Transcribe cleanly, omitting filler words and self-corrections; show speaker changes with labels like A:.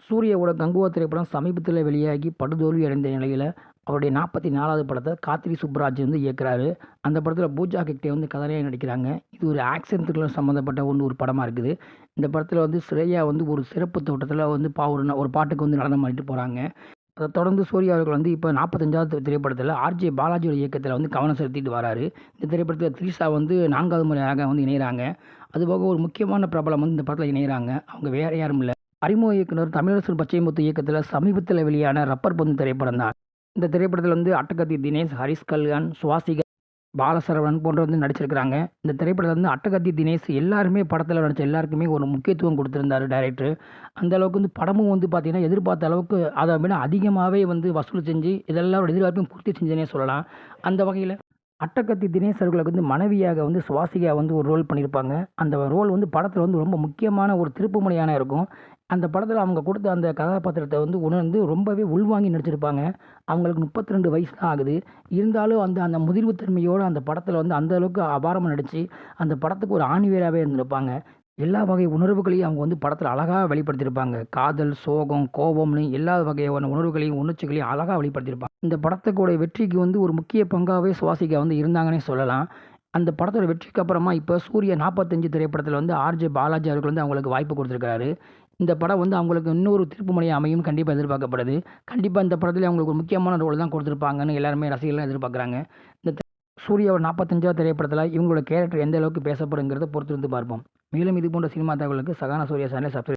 A: சூர்யாவோட கங்குவா திரைப்படம் சமீபத்தில் வெளியாகி படுதோல்வி அடைந்த நிலையில் அவருடைய 44வது படத்தை கார்த்திக் சுப்புராஜ் வந்து இயக்குறாரு. அந்த படத்தில் பூஜா ஹெக்டே வந்து கதாநாயகியாக நடிக்கிறாங்க. இது ஒரு ஆக்ஷன் த்ரில்லர் சம்மந்தப்பட்ட ஒரு படமாக இருக்குது. இந்த படத்தில் வந்து ஸ்ரேயா வந்து ஒரு சிறப்பு தோட்டத்தில் வந்து ஒரு பாட்டுக்கு வந்து நடனம் பண்ணிட்டு போகிறாங்க. அதை தொடர்ந்து சூர்யா அவர்கள் வந்து இப்போ 45வது திரைப்படத்தில் ஆர்ஜே பாலாஜியோட இயக்கத்தில் வந்து கவனம் செலுத்திட்டு வராரு. இந்த திரைப்படத்தில் த்ரிஷா வந்து 4வது முறையாக வந்து இணைகிறாங்க. அதுபோக ஒரு முக்கியமான பிரபலம் வந்து இந்த படத்தில் இணைகிறாங்க. அவங்க வேறு யாரும் இல்லை, அறிமுக இயக்குனர் தமிழரசன் பச்சைமுத்து இயக்கத்தில் சமீபத்தில் வெளியான ரப்பர் பந்து திரைப்படம் தான். இந்த திரைப்படத்தில் வந்து அட்டகத்தி தினேஷ், ஹரிஷ் கல்யாண், சுவாசிகா, பாலசரவணன் போன்ற வந்து நடிச்சிருக்கிறாங்க. இந்த திரைப்படத்தில் வந்து அட்டகத்தி தினேஷ் எல்லாருமே படத்தில் நடித்த எல்லாருக்குமே ஒரு முக்கியத்துவம் கொடுத்துருந்தாரு டைரக்டர். அந்த அளவுக்கு வந்து படமும் வந்து பார்த்தீங்கன்னா எதிர்பார்த்த அளவுக்கு அதை விட அதிகமாகவே வந்து வசூல் செஞ்சு இதெல்லாம் எதிர்பார்ப்பையும் பூர்த்தி செஞ்சேனே சொல்லலாம். அந்த வகையில் அட்டகத்தி தினேஷ் அவர்களுக்கு வந்து மனைவியாக வந்து சுவாசிகா வந்து ஒரு ரோல் பண்ணியிருப்பாங்க. அந்த ரோல் வந்து படத்தில் வந்து ரொம்ப முக்கியமான ஒரு திருப்புமுனையான இருக்கும். அந்த படத்தில் அவங்க கொடுத்த அந்த கதாபாத்திரத்தை வந்து உணர்ந்து ரொம்பவே உள்வாங்கி நடிச்சிருப்பாங்க. அவங்களுக்கு 32 வயசு தான் ஆகுது. இருந்தாலும் அந்த அந்த முதிர்வுத்தன்மையோடு அந்த படத்தில் வந்து அந்த அளவுக்கு அபாரமாக நடித்து அந்த படத்துக்கு ஒரு ஆணிவேராகவே இருந்திருப்பாங்க. எல்லா வகை உணர்வுகளையும் அவங்க வந்து படத்தில் அழகாக வெளிப்படுத்தியிருப்பாங்க. காதல், சோகம், கோபம்னு எல்லா வகையான உணர்வுகளையும் உணர்ச்சிகளையும் அழகாக வெளிப்படுத்தியிருப்பாங்க. இந்த படத்துக்கூட வெற்றிக்கு வந்து ஒரு முக்கிய பங்காகவே சுவாசிகா வந்து இருந்தாங்கன்னே சொல்லலாம். அந்த படத்தோட வெற்றிக்கு அப்புறமா இப்போ சூர்யா 45 திரைப்படத்தில் வந்து ஆர்ஜே பாலாஜி அவர்கள் வந்து அவங்களுக்கு வாய்ப்பு கொடுத்துருக்காரு. இந்த படம் வந்து அவங்களுக்கு இன்னொரு திருப்புமுனையாக அமையும் கண்டிப்பாக எதிர்பார்க்கப்படுது. கண்டிப்பாக இந்த படத்தில் அவங்களுக்கு ஒரு முக்கியமான ரோல் தான் கொடுத்துருப்பாங்கன்னு எல்லாருமே ரசிகர்கள்லாம் எதிர்பார்க்குறாங்க. இந்த சூர்யாவோட 45வது திரைப்படத்தில் இவங்களோட கேரக்டர் எந்த அளவுக்கு பேசப்படுங்கிறத பொறுத்து வந்து பார்ப்போம். மேலும் இது போன்ற சினிமா தகவலுக்கு சகானா சூர்யா சேனலை சப்ஸ்கிரைப்